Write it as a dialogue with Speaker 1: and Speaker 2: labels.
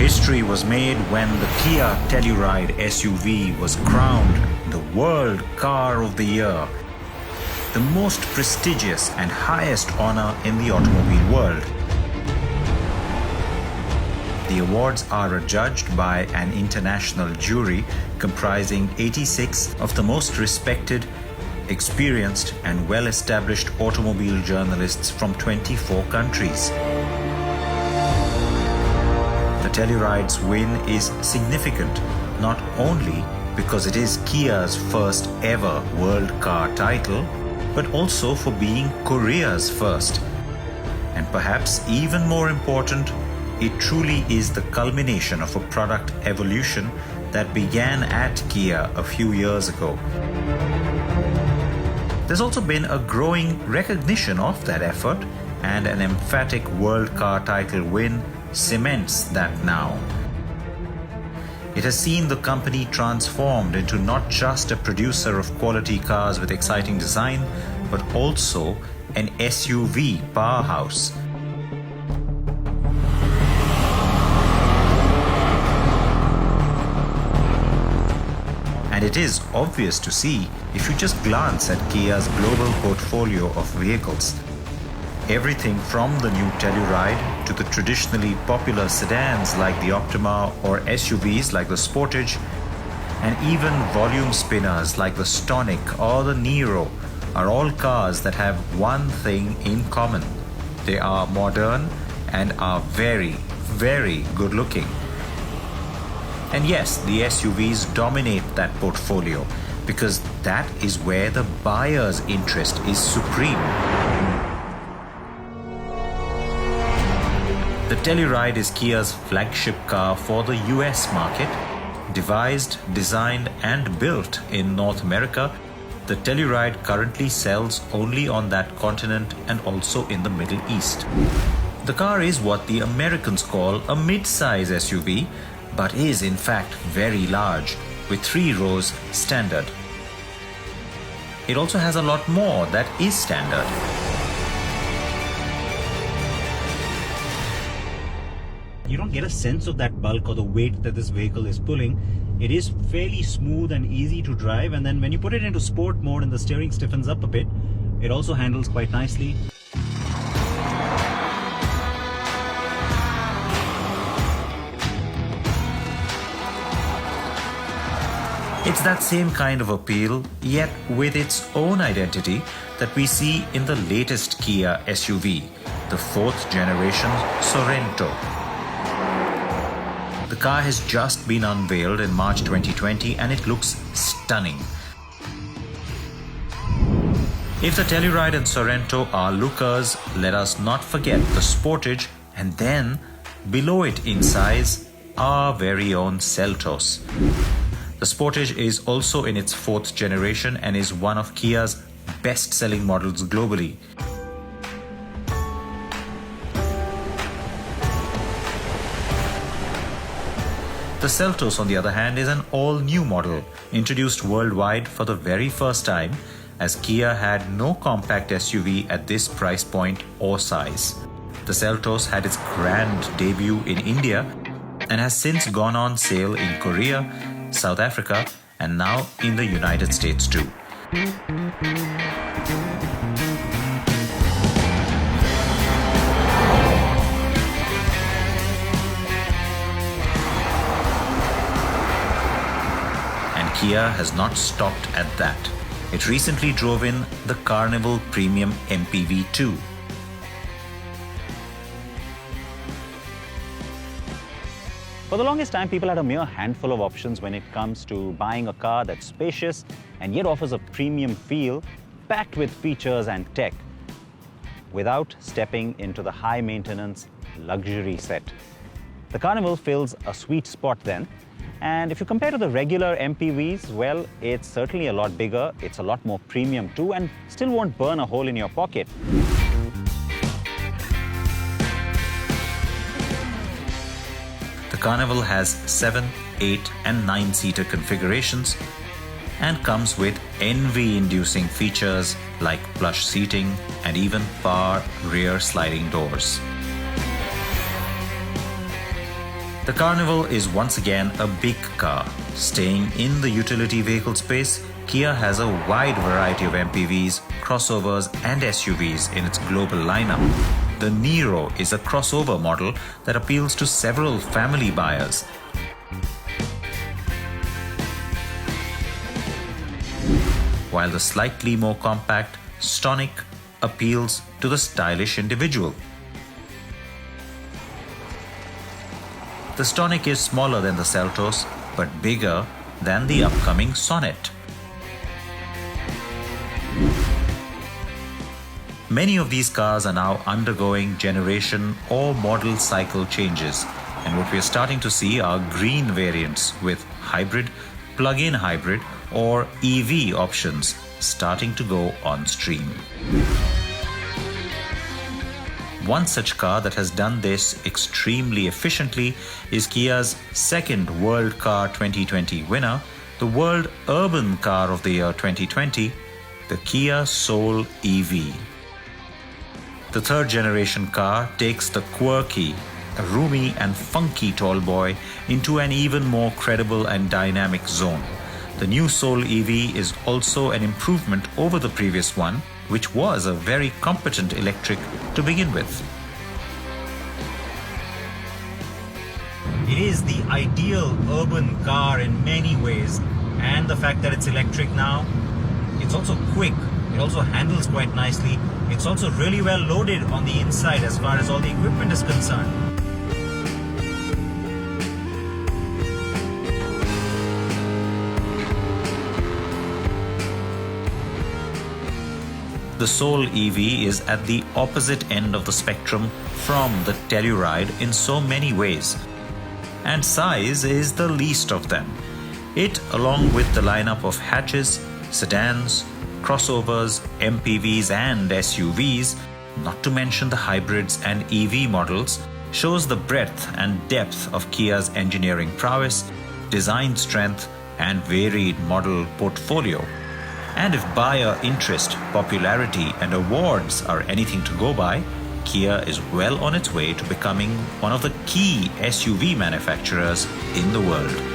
Speaker 1: History was made when the Kia Telluride SUV was crowned the World Car of the Year, the most prestigious and highest honor in the automobile world. The awards are adjudged by an international jury comprising 86 of the most respected, experienced and well-established automobile journalists from 24 countries. The Telluride's win is significant not only because it is Kia's first ever World Car title, but also for being Korea's first. And perhaps even more important, it truly is the culmination of a product evolution that began at Kia a few years ago. There's also been a growing recognition of that effort, and an emphatic World Car title win cements that now. It has seen the company transformed into not just a producer of quality cars with exciting design, but also an SUV powerhouse. And it is obvious to see if you just glance at Kia's global portfolio of vehicles. Everything from the new Telluride to the traditionally popular sedans like the Optima or SUVs like the Sportage, and even volume spinners like the Stonic or the Niro are all cars that have one thing in common. They are modern and are very, very good looking. And yes, the SUVs dominate that portfolio because that is where the buyer's interest is supreme. The Telluride is Kia's flagship car for the US market. Devised, designed and built in North America, the Telluride currently sells only on that continent and also in the Middle East. The car is what the Americans call a mid-size SUV, but is in fact very large, with 3 rows standard. It also has a lot more that is standard.
Speaker 2: You don't get a sense of that bulk or the weight that this vehicle is pulling. It is fairly smooth and easy to drive, and then when you put it into sport mode and the steering stiffens up a bit, it also handles quite nicely.
Speaker 1: It's that same kind of appeal, yet with its own identity, that we see in the latest Kia SUV, the 4th generation Sorento. The car has just been unveiled in March 2020 and it looks stunning. If the Telluride and Sorento are lookers, let us not forget the Sportage, and then, below it in size, our very own Seltos. The Sportage is also in its 4th generation and is one of Kia's best-selling models globally. The Seltos, on the other hand, is an all-new model, introduced worldwide for the very first time, as Kia had no compact SUV at this price point or size. The Seltos had its grand debut in India and has since gone on sale in Korea, South Africa, and now in the United States too. Kia has not stopped at that. It recently drove in the Carnival Premium MPV2.
Speaker 2: For the longest time, people had a mere handful of options when it comes to buying a car that's spacious and yet offers a premium feel, packed with features and tech, without stepping into the high-maintenance luxury set. The Carnival fills a sweet spot then. And if you compare to the regular MPVs, well, it's certainly a lot bigger, it's a lot more premium too, and still won't burn a hole in your pocket.
Speaker 1: The Carnival has 7, 8 and 9-seater configurations and comes with envy-inducing features like plush seating and even power rear sliding doors. The Carnival is once again a big car. Staying in the utility vehicle space, Kia has a wide variety of MPVs, crossovers and SUVs in its global lineup. The Niro is a crossover model that appeals to several family buyers. While the slightly more compact Stonic appeals to the stylish individual. The Stonic is smaller than the Seltos, but bigger than the upcoming Sonet. Many of these cars are now undergoing generation or model cycle changes, and what we are starting to see are green variants with hybrid, plug-in hybrid or EV options starting to go on stream. One such car that has done this extremely efficiently is Kia's second World Car 2020 winner, the World Urban Car of the Year 2020, the Kia Soul EV. The third generation car takes the quirky, roomy and funky tall boy into an even more credible and dynamic zone. The new Soul EV is also an improvement over the previous one, which was a very competent electric to begin with. It is the ideal urban car in many ways, and the fact that it's electric now, it's also quick, it also handles quite nicely, it's also really well loaded on the inside as far as all the equipment is concerned. The Soul EV is at the opposite end of the spectrum from the Telluride in so many ways, and size is the least of them. It, along with the lineup of hatches, sedans, crossovers, MPVs and SUVs, not to mention the hybrids and EV models, shows the breadth and depth of Kia's engineering prowess, design strength and varied model portfolio. And if buyer interest, popularity and awards are anything to go by, Kia is well on its way to becoming one of the key SUV manufacturers in the world.